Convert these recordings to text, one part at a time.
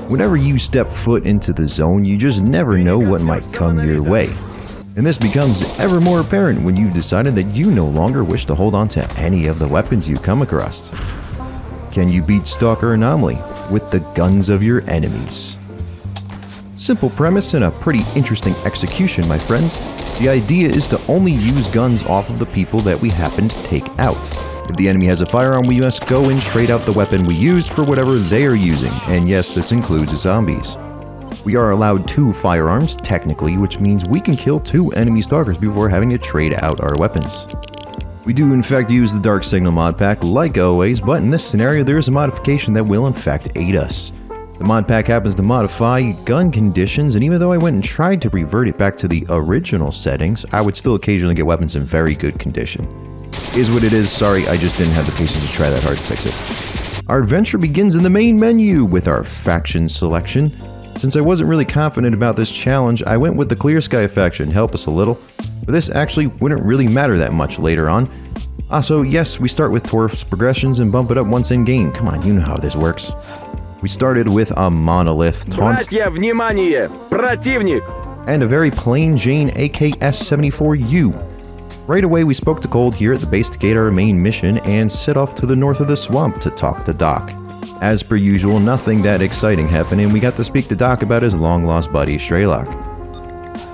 Whenever you step foot into the zone, you just never know what might come your way. And this becomes ever more apparent when you've decided that you no longer wish to hold on to any of the weapons you come across. Can you beat STALKER Anomaly with the guns of your enemies? Simple premise and a pretty interesting execution, my friends. The idea is to only use guns off of the people that we happen to take out. If the enemy has a firearm, we must go and trade out the weapon we used for whatever they are using, and yes, this includes zombies. We are allowed 2 firearms, technically, which means we can kill 2 enemy stalkers before having to trade out our weapons. We do in fact use the Dark Signal mod pack like always, but in this scenario there is a modification that will in fact aid us. The mod pack happens to modify gun conditions, and even though I went and tried to revert it back to the original settings, I would still occasionally get weapons in very good condition. Is what it is, sorry, I just didn't have the patience to try that hard to fix it. Our adventure begins in the main menu with our faction selection. Since I wasn't really confident about this challenge, I went with the Clear Sky faction, help us a little, but this actually wouldn't really matter that much later on. Also, yes, we start with Torf's progressions and bump it up once in game. Come on, you know how this works. We started with a monolith taunt and a very plain Jane AKS-74U. Right away we spoke to Cold here at the base to gate our main mission and set off to the north of the swamp to talk to Doc. As per usual, nothing that exciting happened, and we got to speak to Doc about his long-lost buddy Straylock.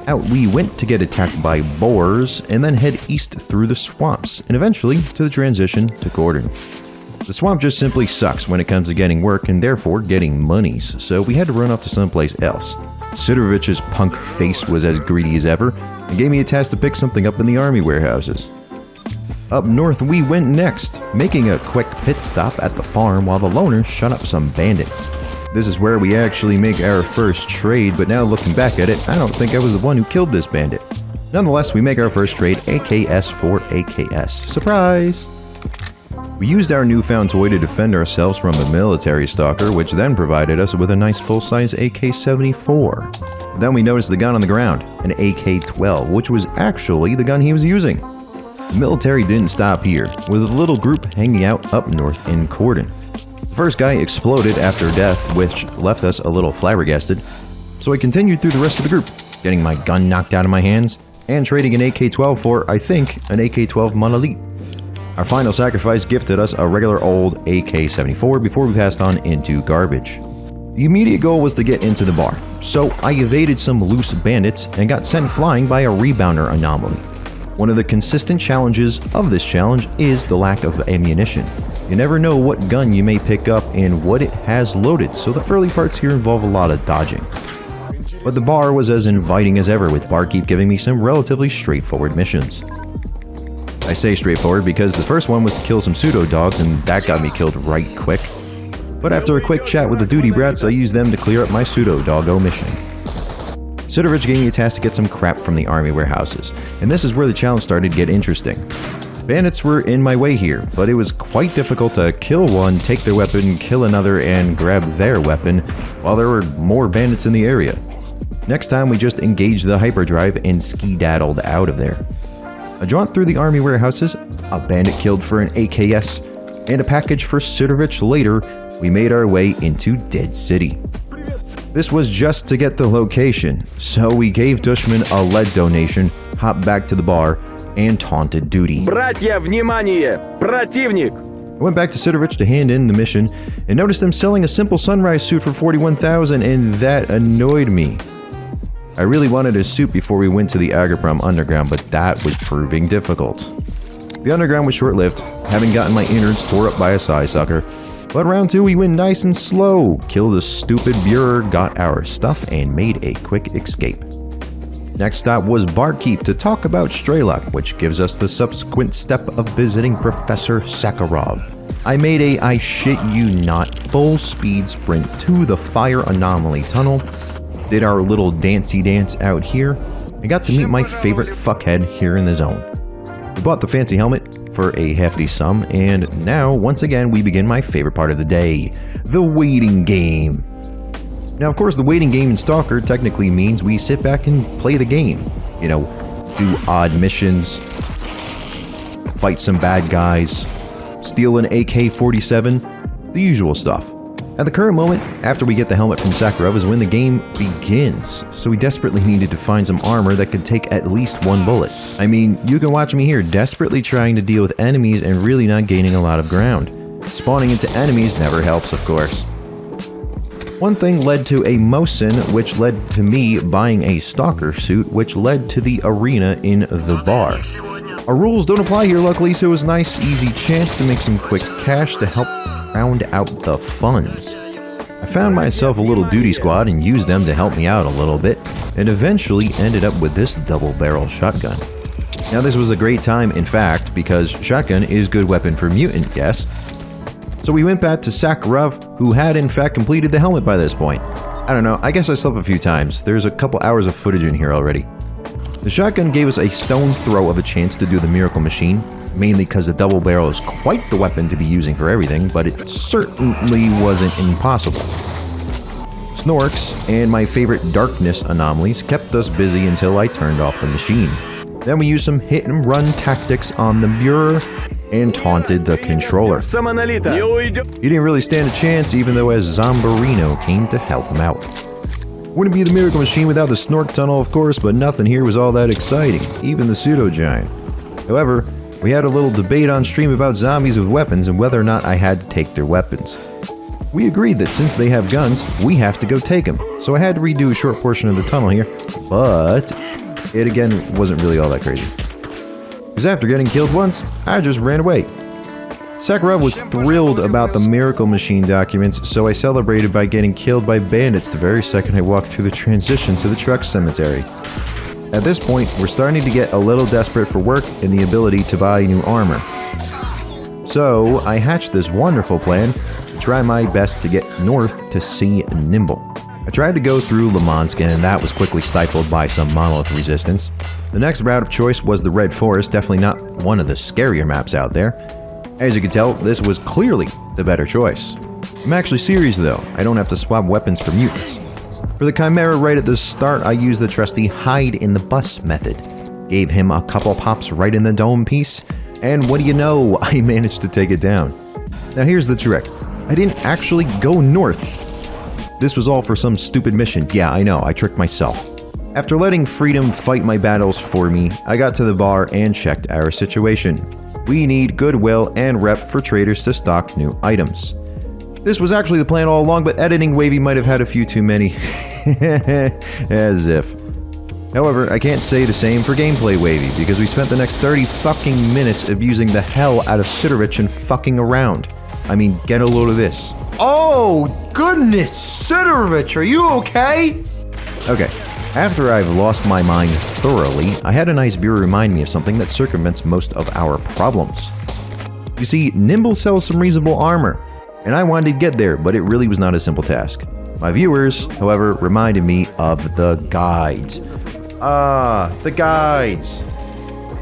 Out we went to get attacked by boars, and then head east through the swamps, and eventually to the transition to Gordon. The swamp just simply sucks when it comes to getting work and therefore getting monies, so we had to run off to someplace else. Sidorovic's punk face was as greedy as ever, and gave me a task to pick something up in the army warehouses. Up north we went next, making a quick pit stop at the farm while the loner shut up some bandits. This is where we actually make our first trade, but now looking back at it, I don't think I was the one who killed this bandit. Nonetheless, we make our first trade, AKs for AKs. Surprise! We used our newfound toy to defend ourselves from a military stalker, which then provided us with a nice full-size AK-74. Then we noticed the gun on the ground, an AK-12, which was actually the gun he was using. The military didn't stop here, with a little group hanging out up north in Gordon. The first guy exploded after death, which left us a little flabbergasted, so I continued through the rest of the group, getting my gun knocked out of my hands, and trading an AK-12 for, I think, an AK-12 Monolith. Our final sacrifice gifted us a regular old AK-74 before we passed on into garbage. The immediate goal was to get into the bar, so I evaded some loose bandits and got sent flying by a rebounder anomaly. One of the consistent challenges of this challenge is the lack of ammunition. You never know what gun you may pick up and what it has loaded, so the early parts here involve a lot of dodging. But the bar was as inviting as ever, with Barkeep giving me some relatively straightforward missions. I say straightforward because the first one was to kill some pseudo dogs, and that got me killed right quick. But after a quick chat with the duty brats, I used them to clear up my pseudo doggo mission. Sidorovich gave me a task to get some crap from the army warehouses, and this is where the challenge started to get interesting. Bandits were in my way here, but it was quite difficult to kill one, take their weapon, kill another, and grab their weapon, while there were more bandits in the area. Next time we just engaged the hyperdrive and skedaddled out of there. A jaunt through the army warehouses, a bandit killed for an AKS, and a package for Sidorovich later, we made our way into Dead City. This was just to get the location, so we gave Dushman a lead donation, hopped back to the bar, and taunted duty. Братья, внимание! Противник! I went back to Sidorovich to hand in the mission, and noticed them selling a simple sunrise suit for 41,000, and that annoyed me. I really wanted a suit before we went to the Agroprom Underground, but that was proving difficult. The Underground was short-lived, having gotten my innards tore up by a Psysucker. But round 2 we went nice and slow, killed a stupid Bureau, got our stuff, and made a quick escape. Next stop was Barkeep to talk about Straylock, which gives us the subsequent step of visiting Professor Sakharov. I made a I shit you not full speed sprint to the Fire Anomaly tunnel, did our little dancey dance out here, and got to meet my favorite fuckhead here in the zone. We bought the fancy helmet for a hefty sum, and now, once again, we begin my favorite part of the day, the waiting game. Now, of course, the waiting game in Stalker technically means we sit back and play the game. You know, do odd missions, fight some bad guys, steal an AK-47, the usual stuff. At the current moment, after we get the helmet from Sakharov is when the game begins, so we desperately needed to find some armor that could take at least one bullet. I mean, you can watch me here desperately trying to deal with enemies and really not gaining a lot of ground. Spawning into enemies never helps, of course. One thing led to a Mosin, which led to me buying a Stalker suit, which led to the arena in the bar. Our rules don't apply here, luckily, so it was a nice, easy chance to make some quick cash to help round out the funds. I found myself a little duty squad and used them to help me out a little bit, and eventually ended up with this double-barrel shotgun. Now this was a great time, in fact, because shotgun is good weapon for mutant, yes? So we went back to Sakharov, who had in fact completed the helmet by this point. I don't know, I guess I slept a few times. There's a couple hours of footage in here already. The shotgun gave us a stone's throw of a chance to do the miracle machine, mainly because the double barrel is quite the weapon to be using for everything, but it certainly wasn't impossible. Snorks and my favorite darkness anomalies kept us busy until I turned off the machine. Then we used some hit and run tactics on the mirror and taunted the controller. He didn't really stand a chance, even though as Zombarino came to help him out. Wouldn't be the miracle machine without the Snork tunnel, of course, but nothing here was all that exciting, even the pseudo-giant. However, we had a little debate on stream about zombies with weapons and whether or not I had to take their weapons. We agreed that since they have guns, we have to go take them, so I had to redo a short portion of the tunnel here, but it again wasn't really all that crazy. Because after getting killed once, I just ran away. Sakharov was thrilled about the Miracle Machine documents, so I celebrated by getting killed by bandits the very second I walked through the transition to the truck cemetery. At this point, we're starting to get a little desperate for work and the ability to buy new armor. So, I hatched this wonderful plan to try my best to get north to see Nimble. I tried to go through Limansk and that was quickly stifled by some monolith resistance. The next route of choice was the Red Forest, definitely not one of the scarier maps out there. As you can tell, this was clearly the better choice. I'm actually serious though, I don't have to swap weapons for mutants. For the Chimera right at the start, I used the trusty hide in the bus method. Gave him a couple pops right in the dome piece, and what do you know, I managed to take it down. Now here's the trick, I didn't actually go north. This was all for some stupid mission, yeah I know, I tricked myself. After letting freedom fight my battles for me, I got to the bar and checked our situation. We need goodwill and rep for traders to stock new items. This was actually the plan all along, but editing Wavy might have had a few too many. As if. However, I can't say the same for gameplay Wavy, because we spent the next 30 fucking minutes abusing the hell out of Sidorich and fucking around. I mean, get a load of this. Oh, goodness, Sidorich, are you okay? Okay. After I've lost my mind thoroughly, I had a nice viewer remind me of something that circumvents most of our problems. You see, Nimble sells some reasonable armor, and I wanted to get there, but it really was not a simple task. My viewers, however, reminded me of the guides. The guides!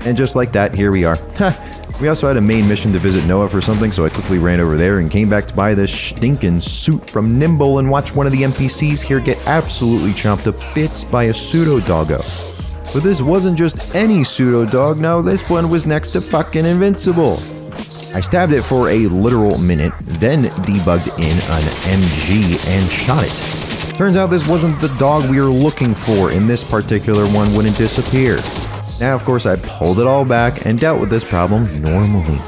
And just like that, here we are. We also had a main mission to visit Noah for something, so I quickly ran over there and came back to buy this stinking suit from Nimble and watch one of the NPCs here get absolutely chomped to bits by a pseudo-doggo. But this wasn't just any pseudo-dog, no, this one was next to fucking invincible. I stabbed it for a literal minute, then debugged in an MG and shot it. Turns out this wasn't the dog we were looking for, and this particular one wouldn't disappear. Now, of course, I pulled it all back and dealt with this problem normally.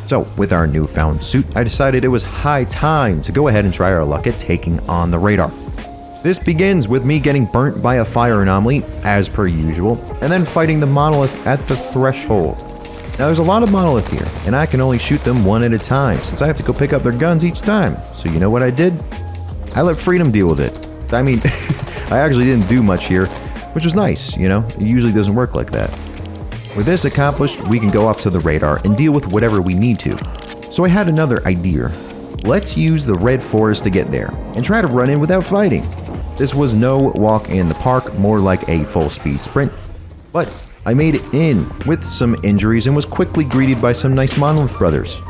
So, with our newfound suit, I decided it was high time to go ahead and try our luck at taking on the radar. This begins with me getting burnt by a fire anomaly, as per usual, and then fighting the monolith at the threshold. Now, there's a lot of monolith here, and I can only shoot them one at a time, since I have to go pick up their guns each time. So you know what I did? I let freedom deal with it. I mean, I actually didn't do much here, which was nice, you know? It usually doesn't work like that. With this accomplished, we can go off to the radar and deal with whatever we need to. So I had another idea. Let's use the Red Forest to get there, and try to run in without fighting. This was no walk in the park, more like a full-speed sprint. But I made it in with some injuries and was quickly greeted by some nice Monolith brothers.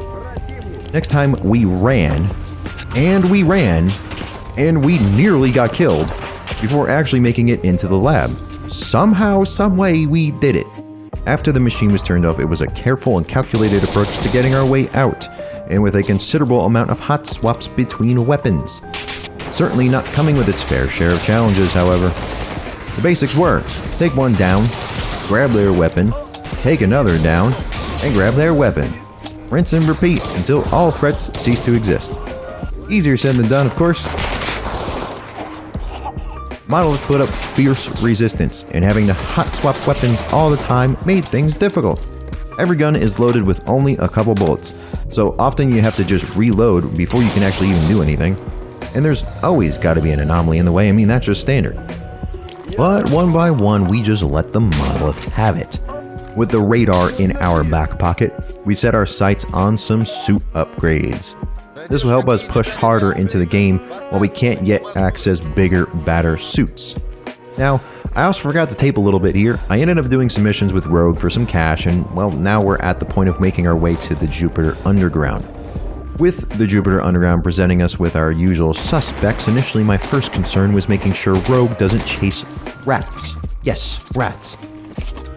Next time we ran, and we nearly got killed before actually making it into the lab. Somehow, someway, we did it. After the machine was turned off, it was a careful and calculated approach to getting our way out. and with a considerable amount of hot swaps between weapons. Certainly not coming with its fair share of challenges, however. The basics were, take one down, grab their weapon, take another down, and grab their weapon. Rinse and repeat until all threats cease to exist. Easier said than done, of course. Monolith put up fierce resistance, and having to hot swap weapons all the time made things difficult. Every gun is loaded with only a couple bullets, so often you have to just reload before you can actually even do anything. And there's always got to be an anomaly in the way, I mean that's just standard. But one by one we just let the Monolith have it. With the radar in our back pocket, we set our sights on some suit upgrades. This will help us push harder into the game while we can't yet access bigger, badder suits. Now, I also forgot to tape a little bit here. I ended up doing some missions with Rogue for some cash, and well, now we're at the point of making our way to the Jupiter Underground. With the Jupiter Underground presenting us with our usual suspects, initially my first concern was making sure Rogue doesn't chase rats. Yes, rats.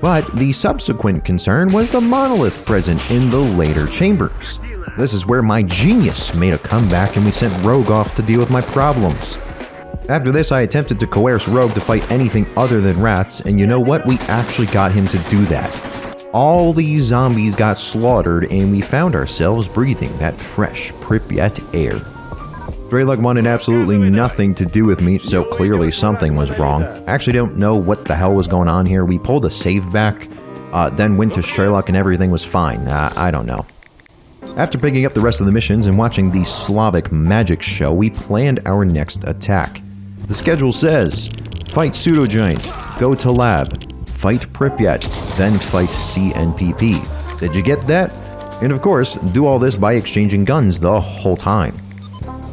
But the subsequent concern was the Monolith present in the later chambers. This is where my genius made a comeback and we sent Rogue off to deal with my problems. After this, I attempted to coerce Rogue to fight anything other than rats, and you know what? We actually got him to do that. All these zombies got slaughtered and we found ourselves breathing that fresh Pripyat air. Strelok wanted absolutely nothing to do with me, so clearly something was wrong. I actually don't know what the hell was going on here. We pulled a save back, then went to Strelok and everything was fine. I don't know. After picking up the rest of the missions and watching the Slavic magic show, we planned our next attack. The schedule says, fight Pseudogiant, go to lab, fight Pripyat, then fight CNPP. Did you get that? And of course, do all this by exchanging guns the whole time.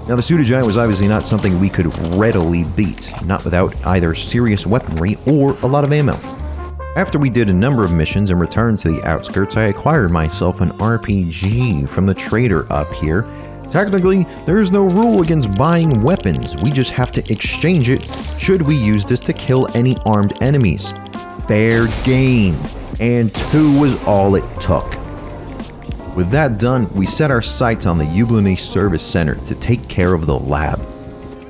Now the Pseudogiant was obviously not something we could readily beat, not without either serious weaponry or a lot of ammo. After we did a number of missions and returned to the outskirts, I acquired myself an RPG from the trader up here. Technically, there is no rule against buying weapons, we just have to exchange it should we use this to kill any armed enemies. Fair game, and 2 was all it took. With that done, we set our sights on the Yublini Service Center to take care of the lab.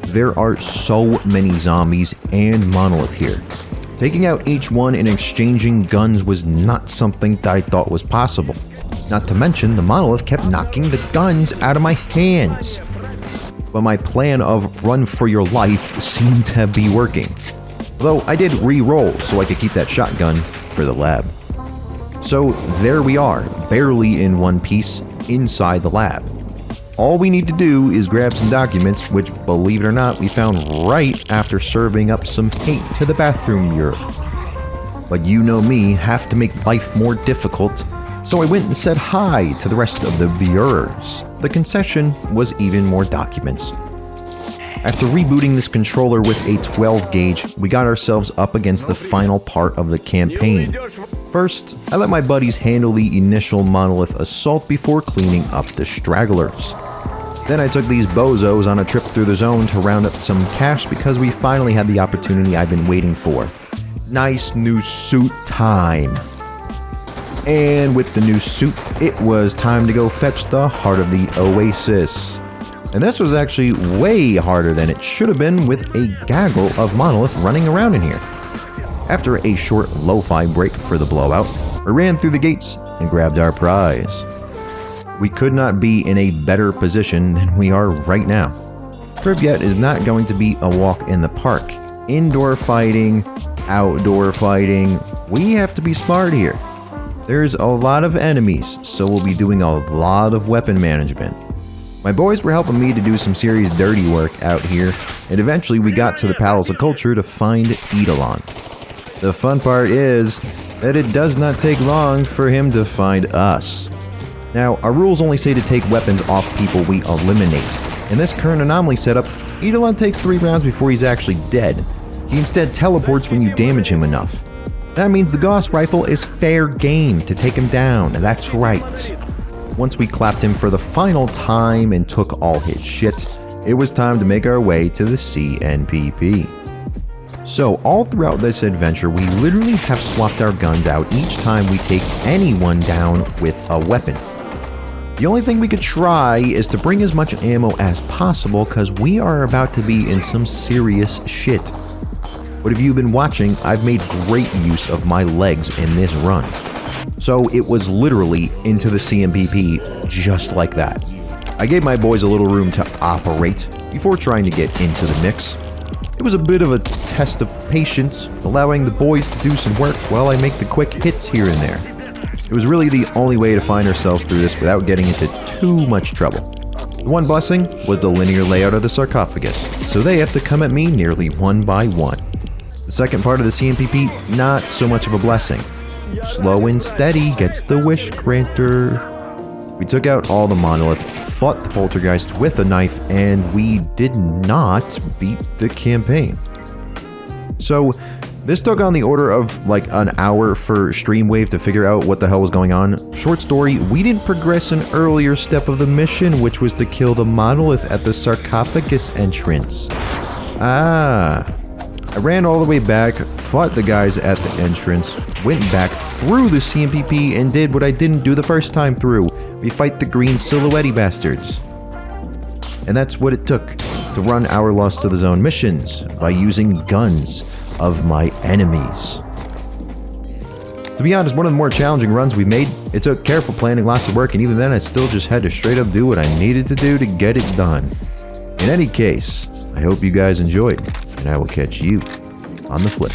There are so many zombies and Monolith here. Taking out each one and exchanging guns was not something that I thought was possible. Not to mention, the Monolith kept knocking the guns out of my hands. But my plan of run for your life seemed to be working. Though I did re-roll so I could keep that shotgun for the lab. So there we are, barely in one piece, inside the lab. All we need to do is grab some documents, which, believe it or not, we found right after serving up some hate to the bathroom bureau. But you know me, have to make life more difficult, so I went and said hi to the rest of the bureaus. The concession was even more documents. After rebooting this controller with a 12 gauge, we got ourselves up against the final part of the campaign. First, I let my buddies handle the initial Monolith assault before cleaning up the stragglers. Then I took these bozos on a trip through the zone to round up some cash because we finally had the opportunity I've been waiting for. Nice new suit time. And with the new suit, it was time to go fetch the heart of the Oasis. And this was actually way harder than it should have been with a gaggle of Monolith running around in here. After a short lo-fi break for the blowout, we ran through the gates and grabbed our prize. We could not be in a better position than we are right now. Pripyat is not going to be a walk in the park. Indoor fighting, outdoor fighting, we have to be smart here. There's a lot of enemies, so we'll be doing a lot of weapon management. My boys were helping me to do some serious dirty work out here, and eventually we got to the Palace of Culture to find Eidolon. The fun part is that it does not take long for him to find us. Now, our rules only say to take weapons off people we eliminate. In this current anomaly setup, Eidolon takes 3 rounds before he's actually dead. He instead teleports when you damage him enough. That means the Gauss rifle is fair game to take him down, that's right. Once we clapped him for the final time and took all his shit, it was time to make our way to the CNPP. So all throughout this adventure, we literally have swapped our guns out each time we take anyone down with a weapon. The only thing we could try is to bring as much ammo as possible because we are about to be in some serious shit. But if you've been watching, I've made great use of my legs in this run. So it was literally into the CNPP just like that. I gave my boys a little room to operate before trying to get into the mix. It was a bit of a test of patience, allowing the boys to do some work while I make the quick hits here and there. It was really the only way to find ourselves through this without getting into too much trouble. The one blessing was the linear layout of the sarcophagus, so they have to come at me nearly one by one. The second part of the CNPP, not so much of a blessing. Slow and steady gets the wish granter. We took out all the monolith, fought the poltergeist with a knife, and we did not beat the campaign. So, this took on the order of like an hour for Streamwave to figure out what the hell was going on. Short story, we didn't progress an earlier step of the mission, which was to kill the monolith at the sarcophagus entrance. I ran all the way back, fought the guys at the entrance, went back through the CNPP, and did what I didn't do the first time through. We fight the green silhouette bastards. And that's what it took to run our Lost to the Zone missions, by using guns of my enemies. To be honest, one of the more challenging runs we made. It took careful planning, lots of work, and even then I still just had to straight up do what I needed to do to get it done. In any case, I hope you guys enjoyed, and I will catch you on the flip.